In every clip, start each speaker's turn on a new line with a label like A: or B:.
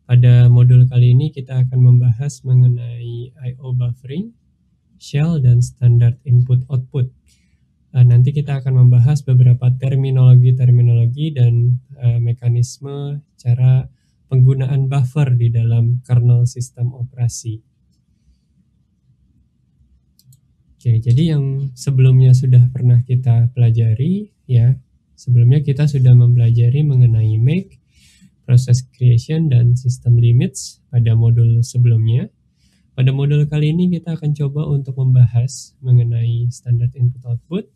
A: Pada modul kali ini kita akan membahas mengenai I/O buffering, shell, dan standard input-output. Nanti kita akan membahas beberapa terminologi dan mekanisme cara penggunaan buffer di dalam kernel sistem operasi. Oke, jadi yang sebelumnya sudah pernah kita pelajari, ya. Sebelumnya kita sudah mempelajari mengenai make, process creation, dan system limits pada modul sebelumnya. Pada modul kali ini kita akan coba untuk membahas mengenai standard input-output,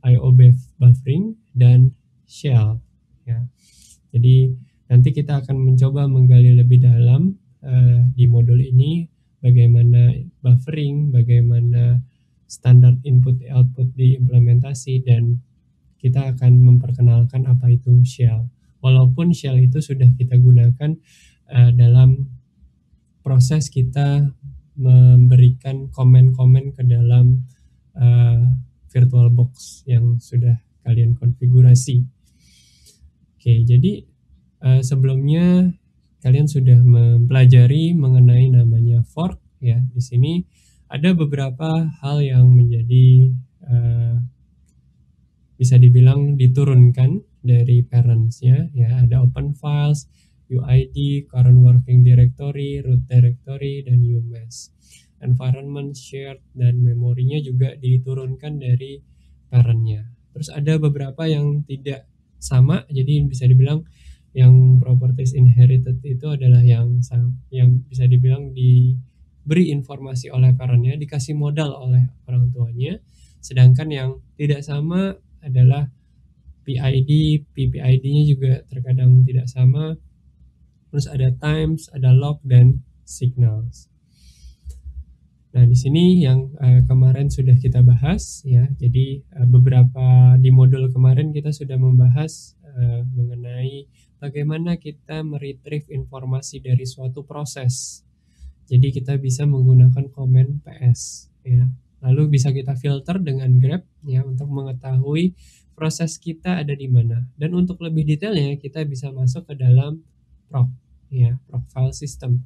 A: I/O buffering, dan shell. Ya. Jadi nanti kita akan mencoba menggali lebih dalam di modul ini bagaimana buffering, bagaimana standard input-output diimplementasi, dan kita akan memperkenalkan apa itu shell. Walaupun shell itu sudah kita gunakan dalam proses kita memberikan komen-komen ke dalam VirtualBox yang sudah kalian konfigurasi. Oke, jadi sebelumnya kalian sudah mempelajari mengenai namanya fork, ya. Di sini ada beberapa hal yang menjadi bisa dibilang diturunkan dari parentsnya, ya. Ada open files, UID, current working directory, root directory, dan UMass. Environment, shared, dan memorinya juga diturunkan dari parentnya. Terus ada beberapa yang tidak sama, jadi bisa dibilang yang properties inherited itu adalah yang bisa dibilang diberi informasi oleh parentnya, dikasih modal oleh orang tuanya. Sedangkan yang tidak sama adalah PID, PPID-nya juga terkadang tidak sama. Terus ada times, ada log, dan signals. Nah, di sini yang kemarin sudah kita bahas, ya. Jadi beberapa di modul kemarin kita sudah membahas mengenai bagaimana kita meretrieve informasi dari suatu proses. Jadi kita bisa menggunakan command ps, ya. Lalu bisa kita filter dengan grep, ya, untuk mengetahui proses kita ada di mana. Dan untuk lebih detailnya kita bisa masuk ke dalam proc, ya, proc file system.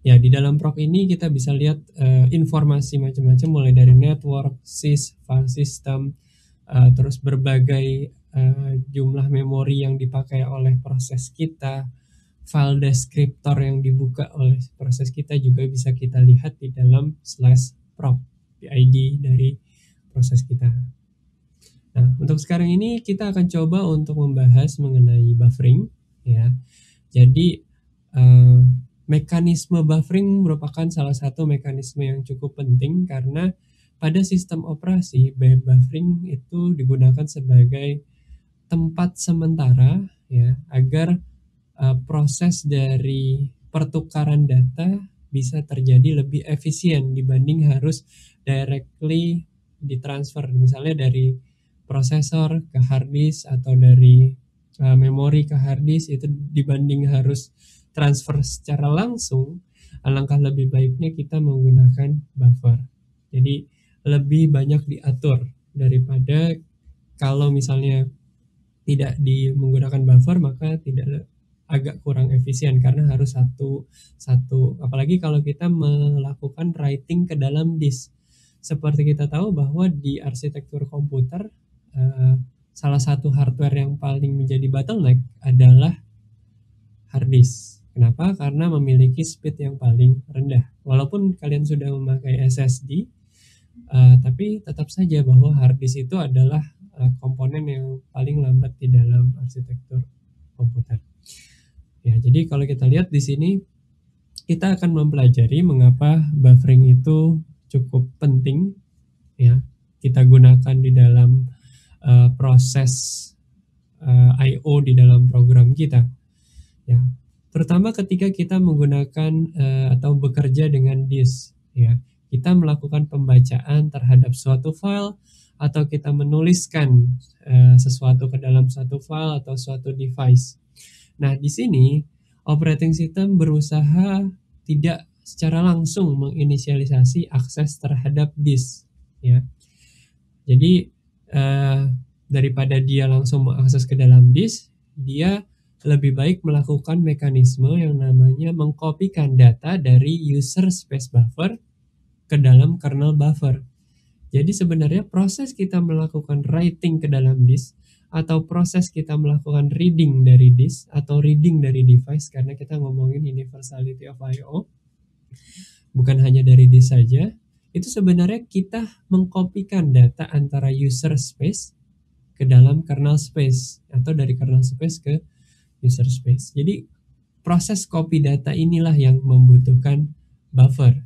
A: Ya, di dalam proc ini kita bisa lihat informasi macam-macam, mulai dari network, sys, file system, terus berbagai jumlah memori yang dipakai oleh proses kita, file descriptor yang dibuka oleh proses kita juga bisa kita lihat di dalam /proc, PID dari proses kita. Nah, untuk sekarang ini kita akan coba untuk membahas mengenai buffering, ya. Jadi mekanisme buffering merupakan salah satu mekanisme yang cukup penting karena pada sistem operasi buffering itu digunakan sebagai tempat sementara, ya, agar proses dari pertukaran data bisa terjadi lebih efisien dibanding harus directly ditransfer, misalnya dari prosesor ke hard disk atau dari memori ke hard disk. Itu dibanding harus transfer secara langsung, alangkah lebih baiknya kita menggunakan buffer. Jadi lebih banyak diatur daripada kalau misalnya tidak menggunakan buffer, maka agak kurang efisien karena harus satu apalagi kalau kita melakukan writing ke dalam disk. Seperti kita tahu bahwa di arsitektur komputer salah satu hardware yang paling menjadi bottleneck adalah hard disk. Kenapa? Karena memiliki speed yang paling rendah. Walaupun kalian sudah memakai SSD, tapi tetap saja bahwa hard disk itu adalah komponen yang paling lambat di dalam arsitektur komputer. Ya, jadi kalau kita lihat di sini, kita akan mempelajari mengapa buffering itu cukup penting, ya. Kita gunakan di dalam proses I/O di dalam program kita, ya. Terutama ketika kita menggunakan atau bekerja dengan disk, ya. Kita melakukan pembacaan terhadap suatu file atau kita menuliskan sesuatu ke dalam suatu file atau suatu device. Nah, di sini operating system berusaha tidak secara langsung menginisialisasi akses terhadap disk, ya. Jadi daripada dia langsung mengakses ke dalam disk, dia lebih baik melakukan mekanisme yang namanya mengkopikan data dari user space buffer ke dalam kernel buffer. Jadi sebenarnya proses kita melakukan writing ke dalam disk atau proses kita melakukan reading dari disk atau reading dari device, karena kita ngomongin universality of I/O, bukan hanya dari disk saja, itu sebenarnya kita mengkopikan data antara user space ke dalam kernel space atau dari kernel space ke user space. Jadi proses copy data inilah yang membutuhkan buffer.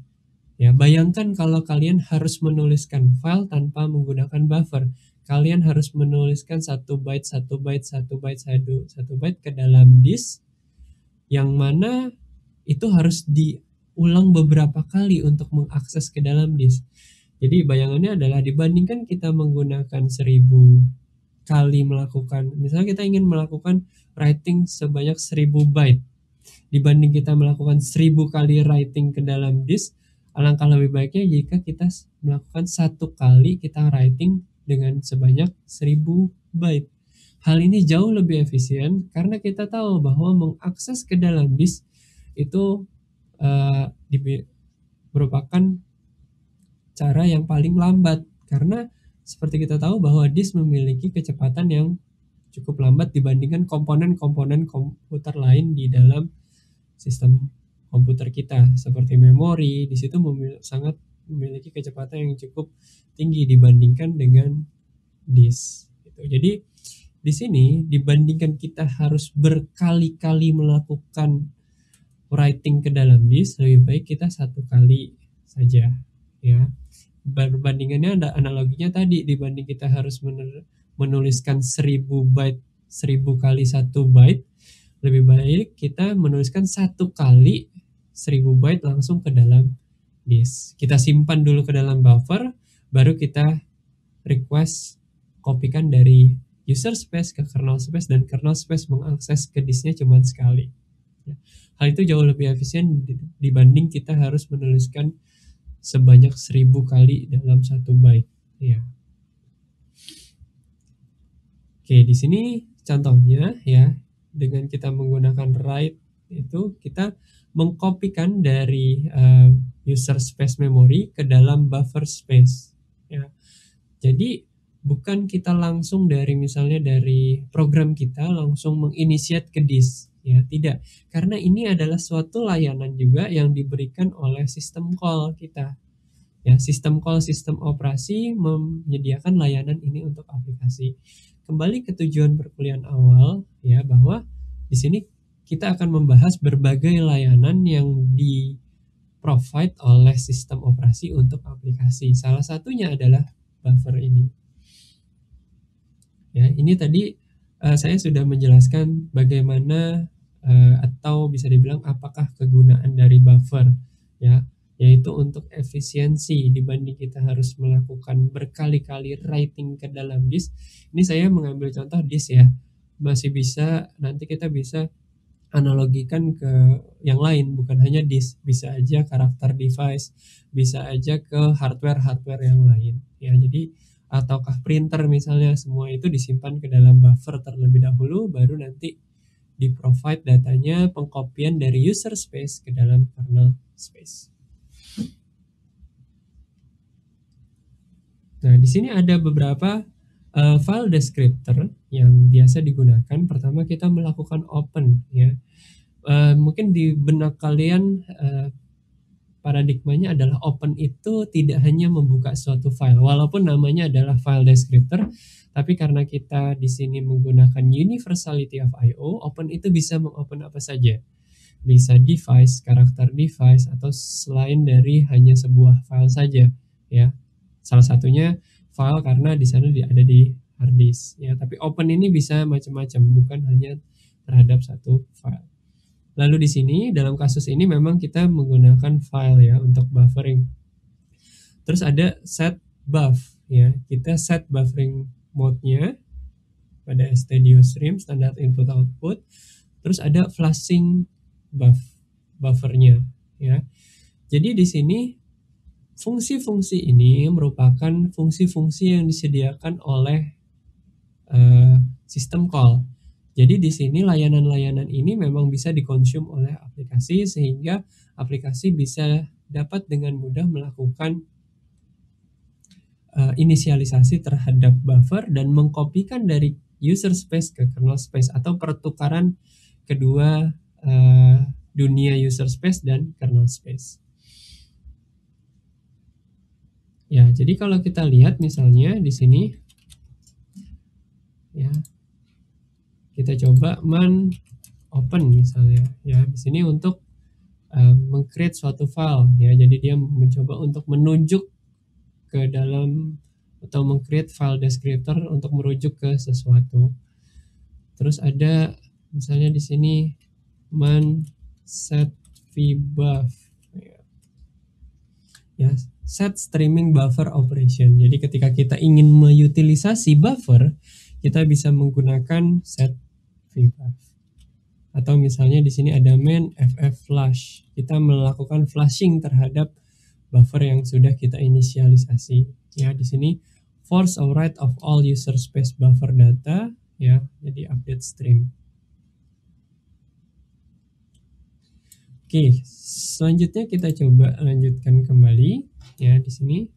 A: Ya, bayangkan kalau kalian harus menuliskan file tanpa menggunakan buffer. Kalian harus menuliskan 1 byte ke dalam disk, yang mana itu harus diulang beberapa kali untuk mengakses ke dalam disk. Jadi bayangannya adalah dibandingkan kita menggunakan 1000 kali melakukan, misalnya kita ingin melakukan writing sebanyak 1000 byte, dibanding kita melakukan 1000 kali writing ke dalam disk, alangkah lebih baiknya jika kita melakukan 1 kali kita writing dengan sebanyak 1000 byte. Hal ini jauh lebih efisien karena kita tahu bahwa mengakses ke dalam disk itu merupakan cara yang paling lambat, karena seperti kita tahu bahwa disk memiliki kecepatan yang cukup lambat dibandingkan komponen-komponen komputer lain di dalam sistem komputer kita, seperti memori. Di situ sangat memiliki kecepatan yang cukup tinggi dibandingkan dengan disk. Jadi di sini dibandingkan kita harus berkali-kali melakukan writing ke dalam disk, lebih baik kita 1 kali saja, ya. Perbandingannya ada analoginya tadi, dibanding kita harus menuliskan 1000 byte, 1000 kali 1 byte, lebih baik kita menuliskan 1 kali 1000 byte langsung ke dalam disk. Kita simpan dulu ke dalam buffer, baru kita request kopikan dari user space ke kernel space, dan kernel space mengakses ke disknya cuma sekali. Hal itu jauh lebih efisien dibanding kita harus menuliskan sebanyak 1000 kali dalam 1 byte. Ya. Oke, di sini contohnya ya, dengan kita menggunakan write itu kita mengkopikan dari user space memory ke dalam buffer space. Ya. Jadi bukan kita langsung dari misalnya dari program kita langsung menginitiate ke disk. Ya, tidak. Karena ini adalah suatu layanan juga yang diberikan oleh sistem call kita. Ya, sistem call, sistem operasi menyediakan layanan ini untuk aplikasi. Kembali ke tujuan perkuliahan awal, ya, bahwa di sini kita akan membahas berbagai layanan yang di-provide oleh sistem operasi untuk aplikasi. Salah satunya adalah buffer ini. Ya, ini tadi saya sudah menjelaskan bagaimana atau bisa dibilang apakah kegunaan dari buffer, ya, yaitu untuk efisiensi dibanding kita harus melakukan berkali-kali writing ke dalam disk. Ini saya mengambil contoh disk ya, masih bisa nanti kita bisa analogikan ke yang lain, bukan hanya disk, bisa aja karakter device, bisa aja ke hardware yang lain, ya. Jadi ataukah printer misalnya, semua itu disimpan ke dalam buffer terlebih dahulu, baru nanti di-provide datanya, pengkopian dari user space ke dalam kernel space. Nah, di sini ada beberapa file descriptor yang biasa digunakan. Pertama, kita melakukan open, ya. Mungkin di benak kalian paradigmanya adalah open itu tidak hanya membuka suatu file, walaupun namanya adalah file descriptor, tapi karena kita di sini menggunakan universality of I/O, open itu bisa mengopen apa saja. Bisa device, karakter device, atau selain dari hanya sebuah file saja, ya. Salah satunya file karena di sana ada di hard disk, ya. Tapi open ini bisa macam-macam, bukan hanya terhadap satu file. Lalu di sini dalam kasus ini memang kita menggunakan file ya untuk buffering. Terus ada set buff, ya. Kita set buffering mode-nya pada stdio_stream standard input output. Terus ada flashing buffernya, ya. Jadi di sini fungsi-fungsi ini merupakan fungsi-fungsi yang disediakan oleh sistem call. Jadi di sini layanan-layanan ini memang bisa dikonsum oleh aplikasi sehingga aplikasi bisa dapat dengan mudah melakukan inisialisasi terhadap buffer dan mengkopikan dari user space ke kernel space atau pertukaran kedua dunia user space dan kernel space. Ya, jadi kalau kita lihat misalnya di sini, ya, kita coba man open misalnya, ya, di sini untuk meng-create suatu file, ya, jadi dia mencoba untuk menunjuk ke dalam atau meng-create file descriptor untuk merujuk ke sesuatu. Terus ada misalnya di sini man set vbuff, ya, set streaming buffer operation. Jadi ketika kita ingin mengutilisasi buffer, kita bisa menggunakan set vbuff. Atau misalnya di sini ada main fflash. Kita melakukan flashing terhadap buffer yang sudah kita inisialisasi. Ya, di sini force a write of all user space buffer data, ya, jadi update stream. Oke, selanjutnya kita coba lanjutkan kembali, ya, di sini.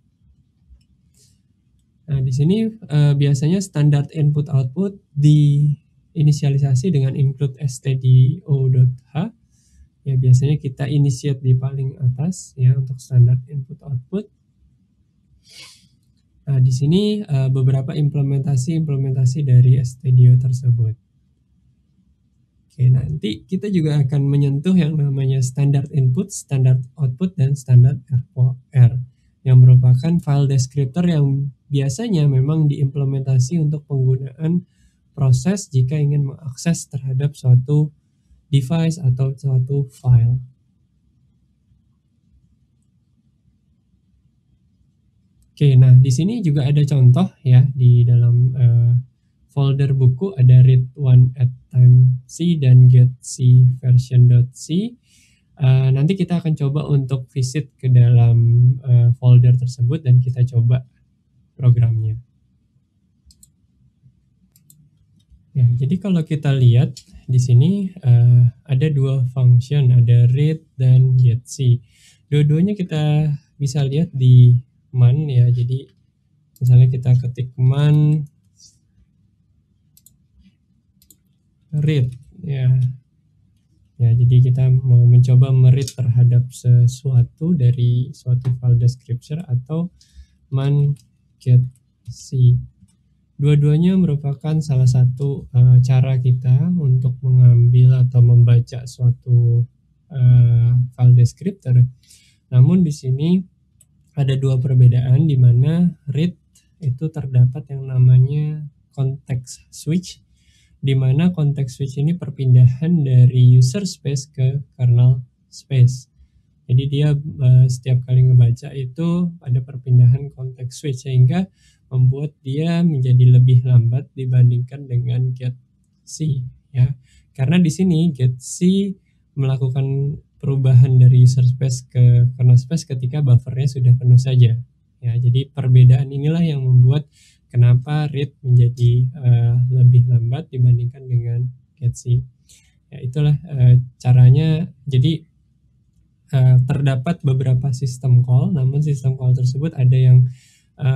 A: Nah, di sini biasanya standar input output diinisialisasi dengan include stdio.h. Ya, biasanya kita initiate di paling atas, ya, untuk standar input output. Nah, di sini beberapa implementasi dari stdio tersebut. Oke, nanti kita juga akan menyentuh yang namanya standard input, standard output, dan standard R yang merupakan file descriptor yang biasanya memang diimplementasi untuk penggunaan proses jika ingin mengakses terhadap suatu device atau suatu file. Oke, nah di sini juga ada contoh, ya, di dalam folder buku ada read one at time c dan get c version.c. Nanti kita akan coba untuk visit ke dalam folder tersebut dan kita coba programnya. Ya, jadi kalau kita lihat di sini ada dua function, ada read dan get c. Dua-duanya kita bisa lihat di man, ya. Jadi misalnya kita ketik man read, ya, jadi kita mau mencoba meread terhadap sesuatu dari suatu file descriptor atau man get c. Dua-duanya merupakan salah satu cara kita untuk mengambil atau membaca suatu file descriptor. Namun di sini ada dua perbedaan, di mana read itu terdapat yang namanya context switch, di mana context switch ini perpindahan dari user space ke kernel space. Jadi dia setiap kali ngebaca itu ada perpindahan context switch sehingga membuat dia menjadi lebih lambat dibandingkan dengan get c, ya. Karena di sini get c melakukan perubahan dari user space ke kernel space ketika buffernya sudah penuh saja. Ya, jadi perbedaan inilah yang membuat kenapa read menjadi lebih lambat dibandingkan dengan get c. Ya, itulah caranya. Jadi terdapat beberapa sistem call, namun sistem call tersebut ada yang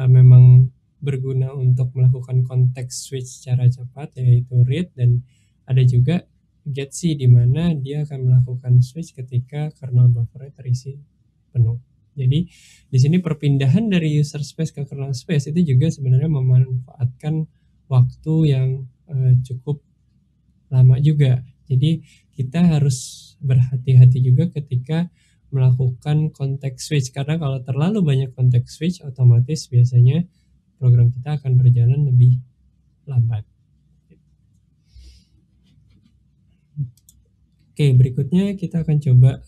A: memang berguna untuk melakukan context switch secara cepat, yaitu read, dan ada juga get c di mana dia akan melakukan switch ketika kernel buffernya terisi penuh. Jadi di sini perpindahan dari user space ke kernel space itu juga sebenarnya memanfaatkan waktu yang cukup lama juga. Jadi kita harus berhati-hati juga ketika melakukan context switch, karena kalau terlalu banyak context switch otomatis biasanya program kita akan berjalan lebih lambat. Oke, berikutnya kita akan coba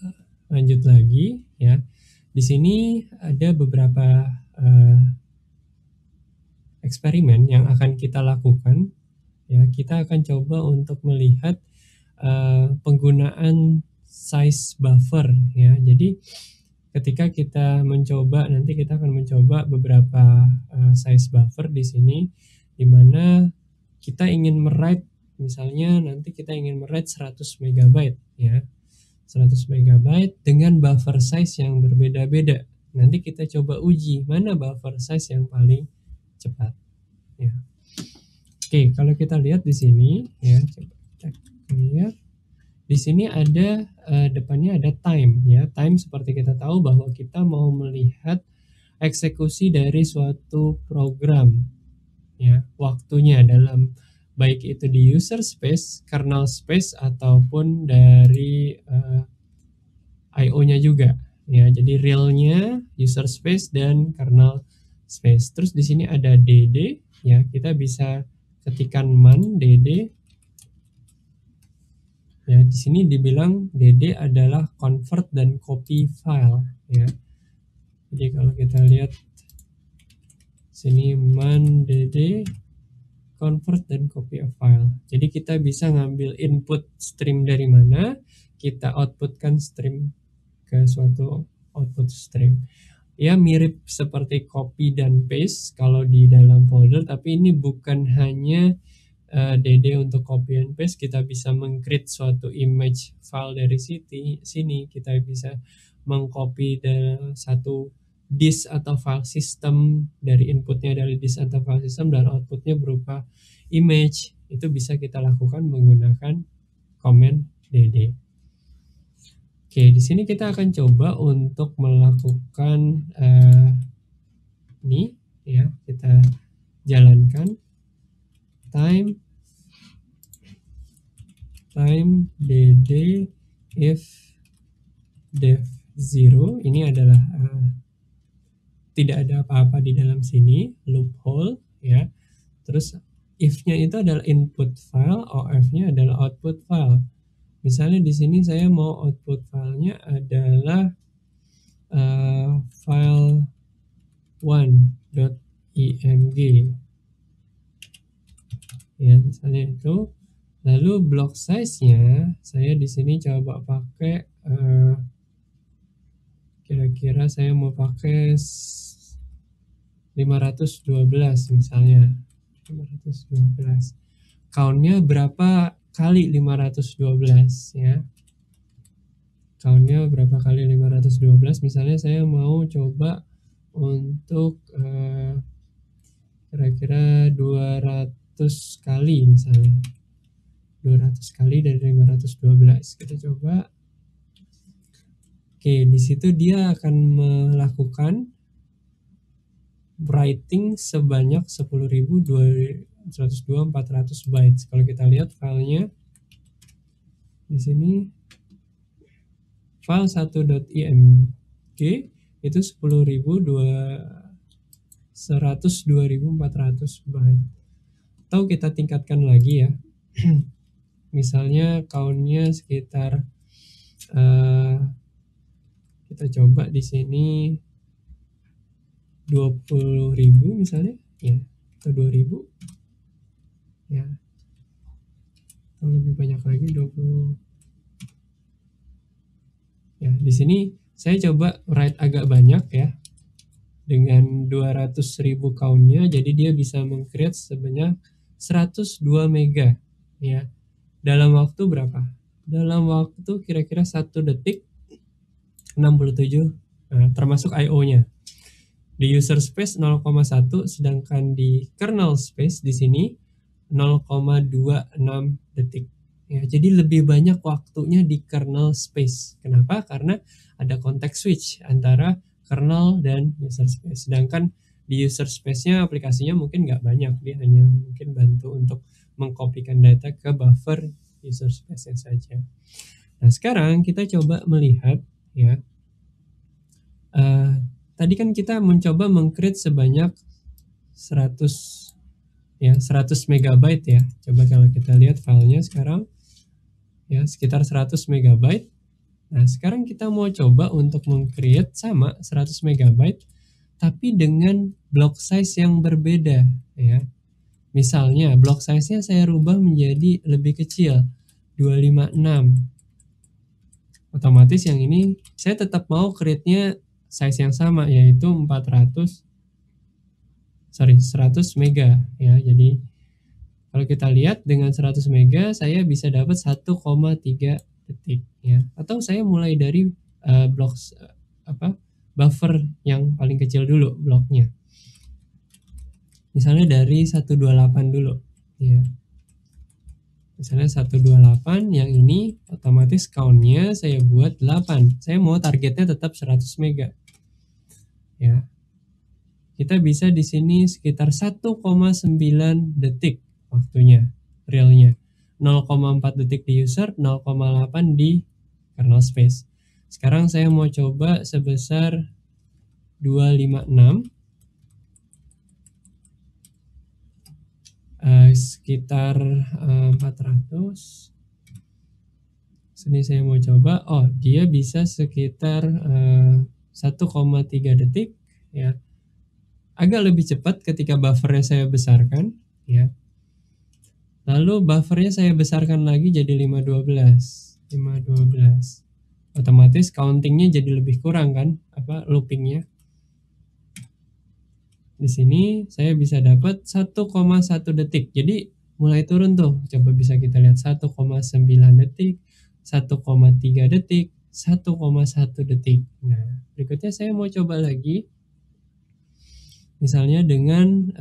A: lanjut lagi, ya. Di sini ada beberapa eksperimen yang akan kita lakukan, ya. Kita akan coba untuk melihat penggunaan size buffer, ya. Jadi ketika kita mencoba, nanti kita akan mencoba beberapa size buffer di sini, di mana kita ingin meride misalnya nanti kita ingin write 100 MB ya. 100 MB dengan buffer size yang berbeda-beda. Nanti kita coba uji mana buffer size yang paling cepat ya. Oke, kalau kita lihat di sini ya, coba kita lihat. Di sini ada depannya ada time ya. Time seperti kita tahu bahwa kita mau melihat eksekusi dari suatu program ya, waktunya dalam baik itu di user space, kernel space ataupun dari IO-nya juga ya. Jadi realnya user space dan kernel space. Terus di sini ada DD ya, kita bisa ketikkan man DD ya. Di sini dibilang DD adalah convert dan copy file ya. Jadi kalau kita lihat sini man DD convert dan copy a file. Jadi kita bisa ngambil input stream dari mana, kita outputkan stream ke suatu output stream. Ya mirip seperti copy dan paste kalau di dalam folder, tapi ini bukan hanya DD untuk copy and paste. Kita bisa meng-create suatu image file dari sini, kita bisa mengcopy dari satu disk atau file system, dari inputnya dari disk atau file system dan outputnya berupa image. Itu bisa kita lakukan menggunakan command DD. Oke, di sini kita akan coba untuk melakukan ini ya, kita jalankan time DD if def 0. Ini adalah tidak ada apa-apa di dalam sini, loophole ya. Terus if-nya itu adalah input file, of-nya adalah output file. Misalnya di sini saya mau output filenya adalah file 1.img ya, misalnya itu. Lalu block size-nya saya di sini coba pakai kira-kira saya mau pakai 512 misalnya. 512. Count-nya berapa kali 512 ya? Count-nya berapa kali 512? Misalnya saya mau coba untuk kira-kira 200 kali misalnya. 200 kali dari 512. Kita coba. Oke, di situ dia akan melakukan writing sebanyak 10.400 bytes. Kalau kita lihat filenya di sini, file 1.img itu 102.400 bytes. Atau kita tingkatkan lagi ya. Misalnya count-nya sekitar kita coba di sini 20.000 misalnya ya, atau 2.000 ya, atau lebih banyak lagi 20 ya. Di sini saya coba write agak banyak ya, dengan 200.000 count-nya, jadi dia bisa meng-create sebanyak 102 mega ya. Dalam waktu berapa? Dalam waktu kira-kira 1 detik 67 termasuk IO-nya. Di user space 0,1, sedangkan di kernel space di sini 0,26 detik. Ya, jadi lebih banyak waktunya di kernel space. Kenapa? Karena ada context switch antara kernel dan user space. Sedangkan di user space-nya aplikasinya mungkin nggak banyak, dia hanya mungkin bantu untuk mengkopikan data ke buffer user space-nya saja. Nah, sekarang kita coba melihat ya. Tadi kan kita mencoba meng-create sebanyak 100 megabyte ya. Coba kalau kita lihat filenya sekarang ya, sekitar 100 megabyte. Nah, sekarang kita mau coba untuk meng-create sama 100 megabyte tapi dengan block size yang berbeda ya. Misalnya block size-nya saya rubah menjadi lebih kecil, 256. Otomatis yang ini saya tetap mau create-nya size yang sama, yaitu 100 mega ya. Jadi Kalau kita lihat dengan 100 mega saya bisa dapat 1,3 detik ya. Atau saya mulai dari blok buffer yang paling kecil dulu bloknya. Misalnya dari 128 dulu ya. Misalnya 128, yang ini otomatis count-nya saya buat 8. Saya mau targetnya tetap 100 mega. Ya. Kita bisa di sini sekitar 1,9 detik waktunya realnya. 0,4 detik di user, 0,8 di kernel space. Sekarang saya mau coba sebesar 256. Sekitar 400. Sini saya mau coba, oh dia bisa sekitar 1,3 detik ya. Agak lebih cepat ketika buffernya saya besarkan ya. Lalu buffernya saya besarkan lagi jadi 512. Otomatis countingnya jadi lebih kurang kan, loopingnya. Di sini saya bisa dapat 1,1 detik. Jadi mulai turun tuh. Coba bisa kita lihat 1,9 detik, 1,3 detik, 1,1 detik. Nah, berikutnya saya mau coba lagi. Misalnya dengan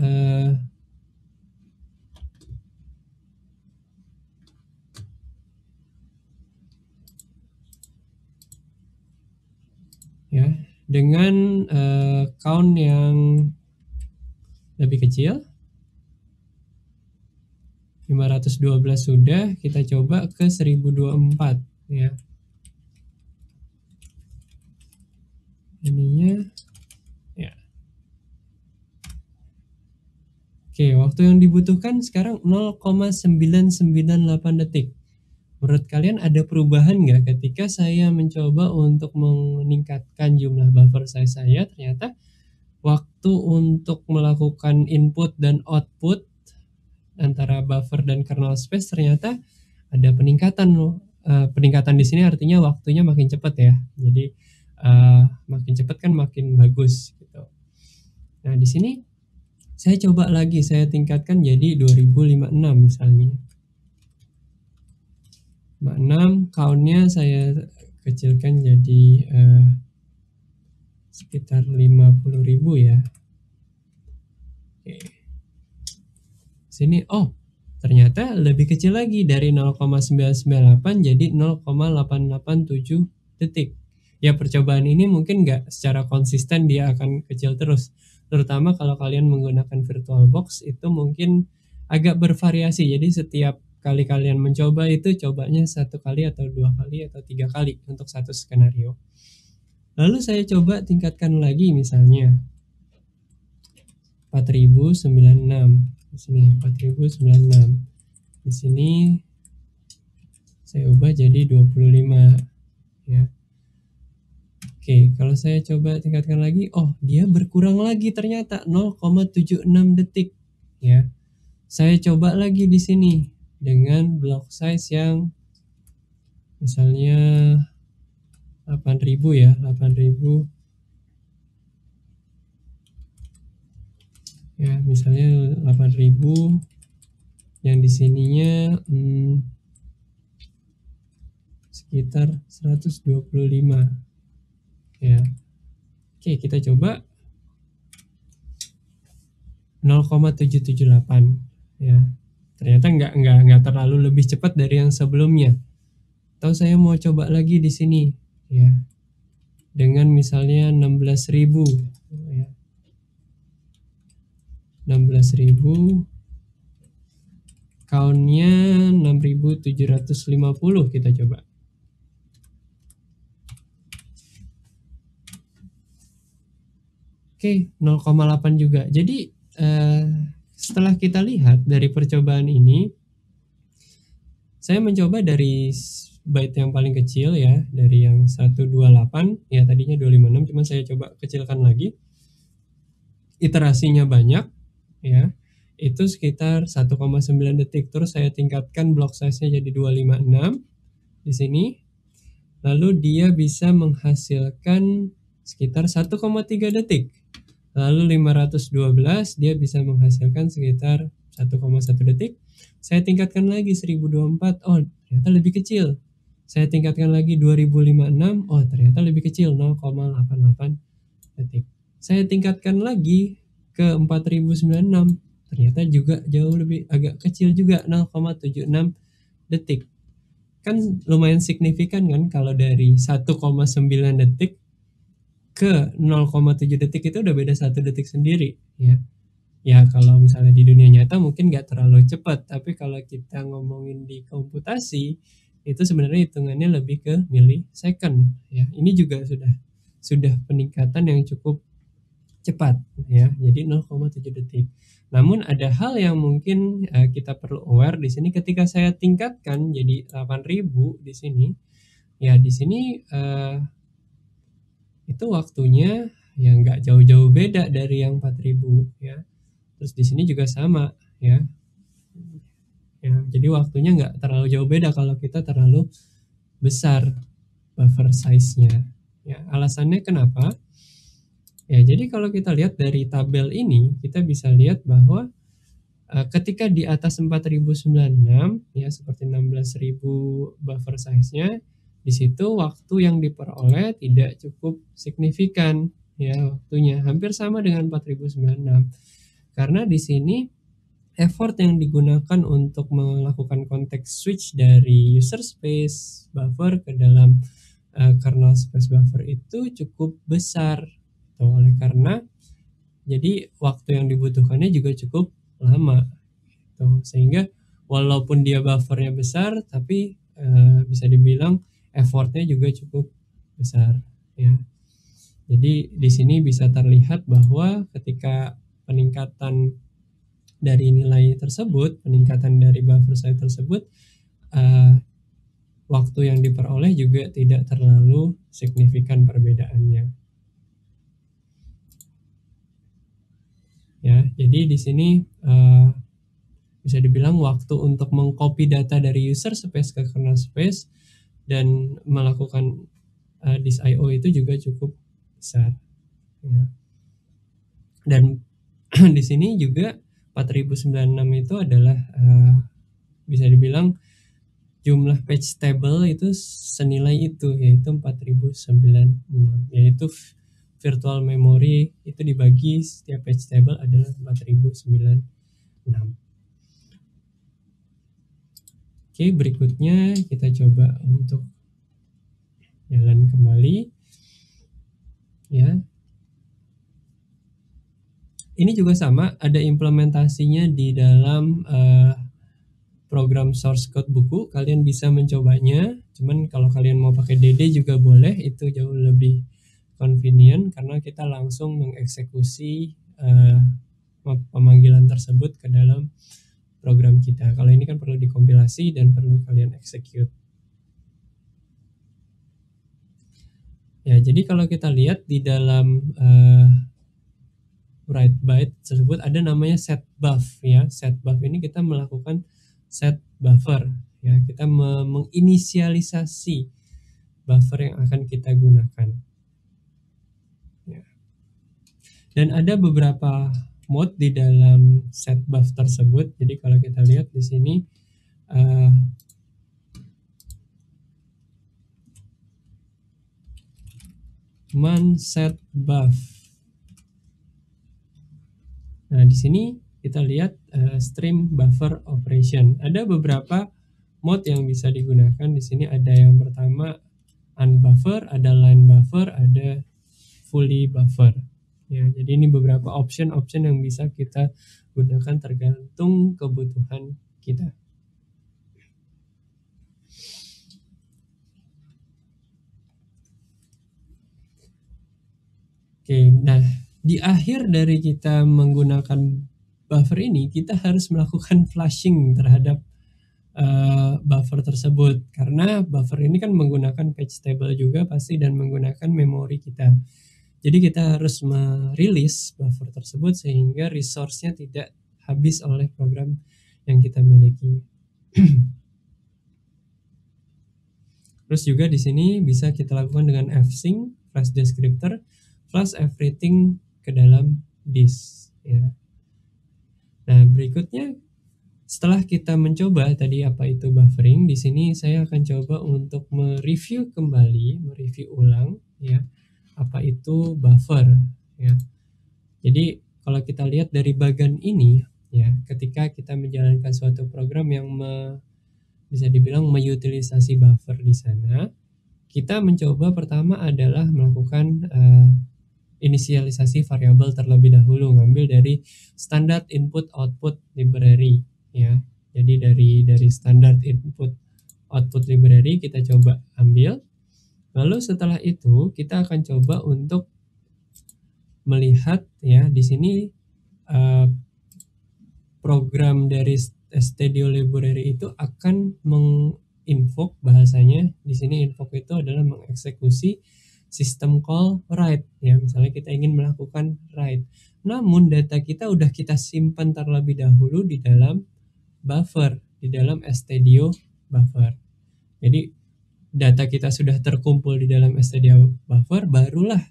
A: dengan count yang lebih kecil. 512 sudah, kita coba ke 1024 ya. Ininya ya. Oke, waktu yang dibutuhkan sekarang 0,998 detik. Menurut kalian ada perubahan nggak ketika saya mencoba untuk meningkatkan jumlah buffer size saya? Ternyata waktu untuk melakukan input dan output antara buffer dan kernel space ternyata ada peningkatan loh. Peningkatan di sini artinya waktunya makin cepat ya. Jadi makin cepat kan makin bagus gitu. Nah, di sini saya coba lagi, saya tingkatkan jadi 2056 misalnya. 56, count-nya saya kecilkan jadi sekitar 50.000 ya. Oke. Sini, oh ternyata lebih kecil lagi dari 0,998 jadi 0,887 detik. Ya, percobaan ini mungkin nggak secara konsisten dia akan kecil terus. Terutama kalau kalian menggunakan VirtualBox itu mungkin agak bervariasi. Jadi setiap kali kalian mencoba itu cobanya 1 kali atau 2 kali atau 3 kali untuk satu skenario. Lalu saya coba tingkatkan lagi misalnya 4096. Di sini 4096. Di sini saya ubah jadi 25 ya. Oke, kalau saya coba tingkatkan lagi, oh dia berkurang lagi ternyata 0,76 detik ya. Saya coba lagi di sini dengan block size yang misalnya 8000 ya, 8000 ya, misalnya 8000 yang di sininya sekitar 125 ya. Oke, kita coba 0,778 ya. Ternyata nggak terlalu lebih cepat dari yang sebelumnya. Atau saya mau coba lagi di sini ya. Dengan misalnya 16.000 ya. 16.000, count-nya 6.750 kita coba. Oke, 0,8 juga. Jadi setelah kita lihat dari percobaan ini, saya mencoba dari byte yang paling kecil ya, dari yang 128 ya, tadinya 256, cuma saya coba kecilkan lagi. Iterasinya banyak ya. Itu sekitar 1,9 detik. Terus saya tingkatkan block size-nya jadi 256 di sini. Lalu dia bisa menghasilkan sekitar 1,3 detik. Lalu 512 dia bisa menghasilkan sekitar 1,1 detik. Saya tingkatkan lagi 1024, oh ternyata lebih kecil. Saya tingkatkan lagi 2056, oh ternyata lebih kecil, 0,88 detik. Saya tingkatkan lagi ke 4096, ternyata juga jauh lebih agak kecil juga, 0,76 detik. Kan lumayan signifikan kan kalau dari 1,9 detik ke 0,7 detik itu udah beda 1 detik sendiri ya. Ya kalau misalnya di dunia nyata mungkin nggak terlalu cepat, tapi kalau kita ngomongin di komputasi itu sebenarnya hitungannya lebih ke millisecond ya. Ini juga sudah peningkatan yang cukup cepat ya. Jadi 0,7 detik. Namun ada hal yang mungkin kita perlu aware di sini ketika saya tingkatkan jadi 8000 di sini. Ya di sini itu waktunya ya nggak jauh-jauh beda dari yang 4000 ya. Terus di sini juga sama ya. Ya, jadi waktunya nggak terlalu jauh beda kalau kita terlalu besar buffer size-nya. Ya, alasannya kenapa? Ya, jadi kalau kita lihat dari tabel ini, kita bisa lihat bahwa ketika di atas 4096 ya seperti 16000 buffer size-nya, di situ waktu yang diperoleh tidak cukup signifikan ya waktunya, hampir sama dengan 4096. Karena di sini effort yang digunakan untuk melakukan context switch dari user space buffer ke dalam kernel space buffer itu cukup besar. Oleh karena jadi waktu yang dibutuhkannya juga cukup lama. Sehingga walaupun dia buffernya besar, tapi bisa dibilang effortnya juga cukup besar. Ya. Jadi di sini bisa terlihat bahwa ketika peningkatan dari nilai tersebut, peningkatan dari buffer size tersebut, waktu yang diperoleh juga tidak terlalu signifikan perbedaannya. Ya, jadi di sini bisa dibilang waktu untuk mengcopy data dari user space ke kernel space dan melakukan disk I/O itu juga cukup besar. Ya. Dan di sini juga 4096 itu adalah bisa dibilang jumlah page table itu senilai itu, yaitu 4096, yaitu virtual memory itu dibagi setiap page table adalah 4096. Oke, berikutnya kita coba untuk jalan kembali ya. Ini juga sama, ada implementasinya di dalam program source code buku. Kalian bisa mencobanya, cuman kalau kalian mau pakai DD juga boleh, itu jauh lebih convenient karena kita langsung mengeksekusi pemanggilan tersebut ke dalam program kita. Kalau ini kan perlu dikompilasi dan perlu kalian execute. Ya, jadi kalau kita lihat di dalam write byte tersebut ada namanya set buff ya. Set buff ini kita melakukan set buffer ya. Kita menginisialisasi buffer yang akan kita gunakan. Ya. Dan ada beberapa mode di dalam set buff tersebut. Jadi kalau kita lihat di sini man set buff. Nah, di sini kita lihat stream buffer operation. Ada beberapa mode yang bisa digunakan. Di sini ada yang pertama unbuffer, ada line buffer, ada fully buffer. Ya, jadi ini beberapa option yang bisa kita gunakan tergantung kebutuhan kita. Oke, nah di akhir dari kita menggunakan buffer ini, kita harus melakukan flushing terhadap buffer tersebut karena buffer ini kan menggunakan page table juga pasti dan menggunakan memori kita. Jadi kita harus merilis buffer tersebut sehingga resource-nya tidak habis oleh program yang kita miliki. Terus juga di sini bisa kita lakukan dengan fsync, flash descriptor, flash everything ke dalam disk. Ya. Nah berikutnya Setelah kita mencoba tadi apa itu buffering, di sini saya akan coba untuk mereview kembali, mereview ulang ya, apa itu buffer ya. Jadi kalau kita lihat dari bagian ini ya, ketika kita menjalankan suatu program yang bisa dibilang mengutilisasi buffer di sana, kita mencoba pertama adalah melakukan inisialisasi variabel terlebih dahulu, ngambil dari standar input output library ya. Jadi dari standar input output library kita coba ambil. Lalu setelah itu kita akan coba untuk melihat ya di sini program dari Studio Library itu akan menginvoke, bahasanya di sini invoke itu adalah mengeksekusi sistem call write ya, misalnya kita ingin melakukan write, namun data kita udah kita simpan terlebih dahulu di dalam buffer, di dalam Studio buffer. Jadi data kita sudah terkumpul di dalam Studio buffer, barulah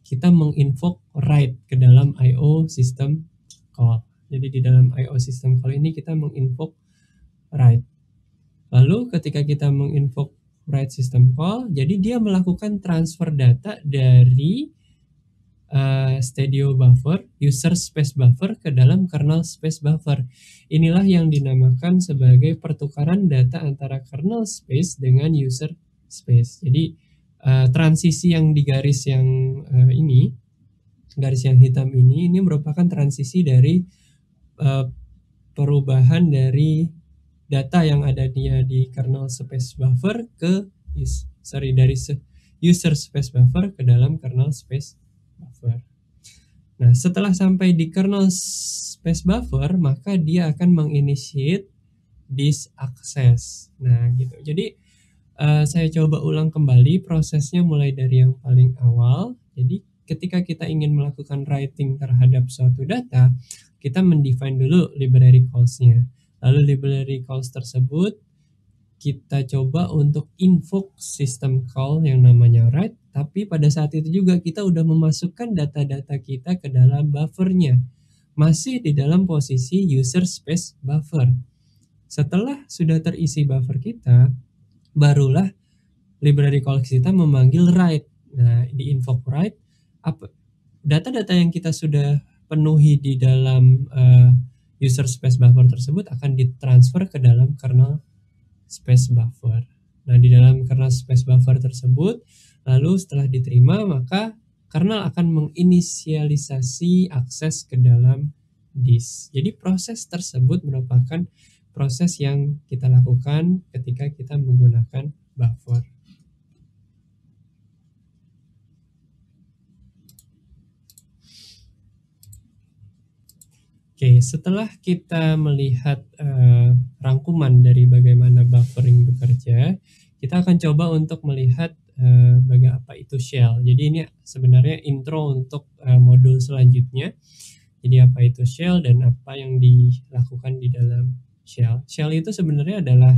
A: kita menginvoke write ke dalam IO system call. Jadi di dalam IO system call ini kita menginvoke write. Lalu ketika kita menginvoke write system call, jadi dia melakukan transfer data dari Studio buffer, user space buffer ke dalam kernel space buffer. Inilah yang dinamakan sebagai pertukaran data antara kernel space dengan user space. Jadi transisi yang di garis yang ini, garis yang hitam ini merupakan transisi dari perubahan dari data yang ada di kernel space buffer ke dari user space buffer ke dalam kernel space buffer. Nah, setelah sampai di kernel space buffer, maka dia akan menginitiate this access. Nah, gitu. Jadi saya coba ulang kembali prosesnya mulai dari yang paling awal. Jadi ketika kita ingin melakukan writing terhadap suatu data, kita mendefine dulu library calls-nya. Lalu library calls tersebut kita coba untuk invoke system call yang namanya write, tapi pada saat itu juga kita udah memasukkan data-data kita ke dalam buffernya, masih di dalam posisi user space buffer. Setelah sudah terisi buffer kita, barulah library call kita memanggil write. Nah, di invoke write, data-data yang kita sudah penuhi di dalam user space buffer tersebut akan ditransfer ke dalam kernel space buffer. Nah, di dalam kernel space buffer tersebut, lalu setelah diterima, maka kernel akan menginisialisasi akses ke dalam disk. Jadi proses tersebut merupakan proses yang kita lakukan ketika kita menggunakan buffer. Oke, setelah kita melihat rangkuman dari bagaimana buffering bekerja, kita akan coba untuk melihat bagaimana apa itu shell. Jadi ini sebenarnya intro untuk modul selanjutnya. Jadi apa itu shell dan apa yang dilakukan di dalam shell. Shell itu sebenarnya adalah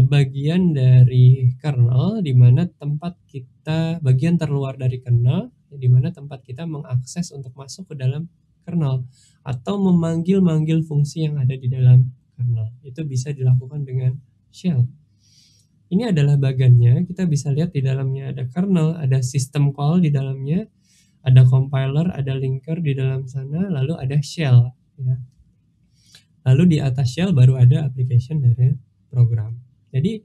A: bagian dari kernel, di mana tempat kita, bagian terluar dari kernel, di mana tempat kita mengakses untuk masuk ke dalam kernel atau memanggil-manggil fungsi yang ada di dalam kernel. Itu bisa dilakukan dengan shell. Ini adalah bagiannya, kita bisa lihat di dalamnya ada kernel, ada system call di dalamnya, ada compiler, ada linker di dalam sana, lalu ada shell. Ya. Lalu di atas shell baru ada application dari program. Jadi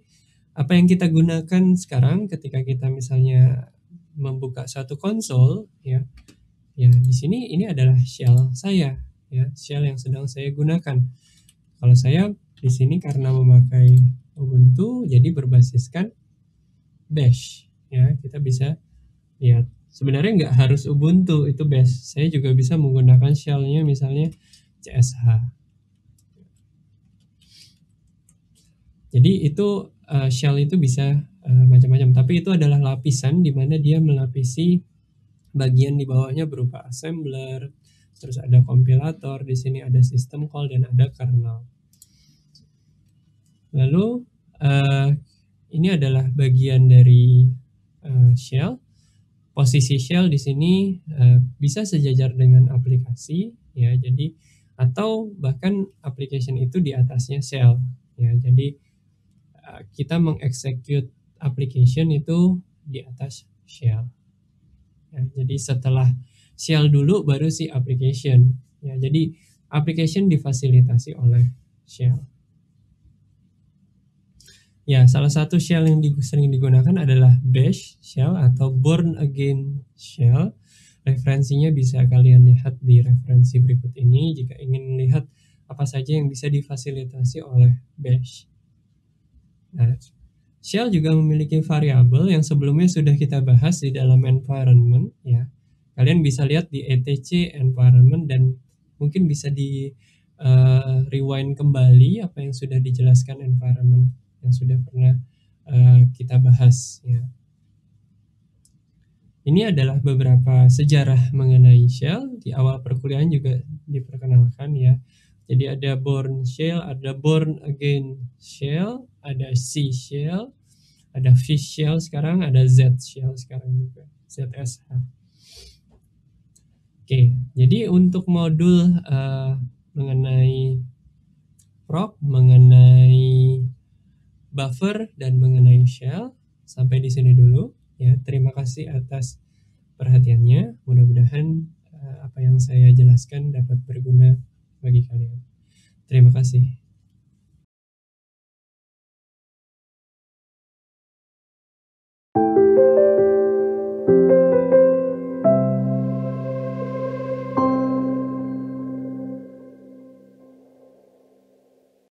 A: apa yang kita gunakan sekarang ketika kita misalnya membuka suatu konsol, ya di sini ini adalah shell saya, ya shell yang sedang saya gunakan. Kalau saya di sini karena memakai Ubuntu, jadi berbasiskan Bash, ya kita bisa lihat. Sebenarnya nggak harus Ubuntu itu Bash, saya juga bisa menggunakan shellnya misalnya CSH. Jadi itu shell itu bisa macam-macam, tapi itu adalah lapisan di mana dia melapisi bagian di bawahnya berupa assembler, terus ada kompilator, di sini ada system call dan ada kernel. Lalu ini adalah bagian dari shell. Posisi shell di sini bisa sejajar dengan aplikasi, ya. Jadi atau bahkan application itu di atasnya shell ya. Jadi kita mengexecute application itu di atas shell. Ya, jadi setelah shell dulu baru si application. Ya, jadi application difasilitasi oleh shell. Ya, salah satu shell yang sering digunakan adalah bash shell atau born again shell. Referensinya bisa kalian lihat di referensi berikut ini jika ingin melihat apa saja yang bisa difasilitasi oleh bash. Nah, shell juga memiliki variabel yang sebelumnya sudah kita bahas di dalam environment ya. Kalian bisa lihat di etc environment dan mungkin bisa di rewind kembali apa yang sudah dijelaskan environment yang sudah pernah kita bahas ya. Ini adalah beberapa sejarah mengenai shell. Di awal perkuliahan juga diperkenalkan ya. Jadi ada born shell, ada born again shell, ada C shell, ada fish shell sekarang, ada Z shell sekarang juga, ZSH. Oke, jadi untuk modul mengenai prop, mengenai buffer dan mengenai shell sampai di sini dulu ya. Terima kasih atas perhatiannya. Mudah-mudahan apa yang saya jelaskan dapat berguna bagi kalian. Terima kasih.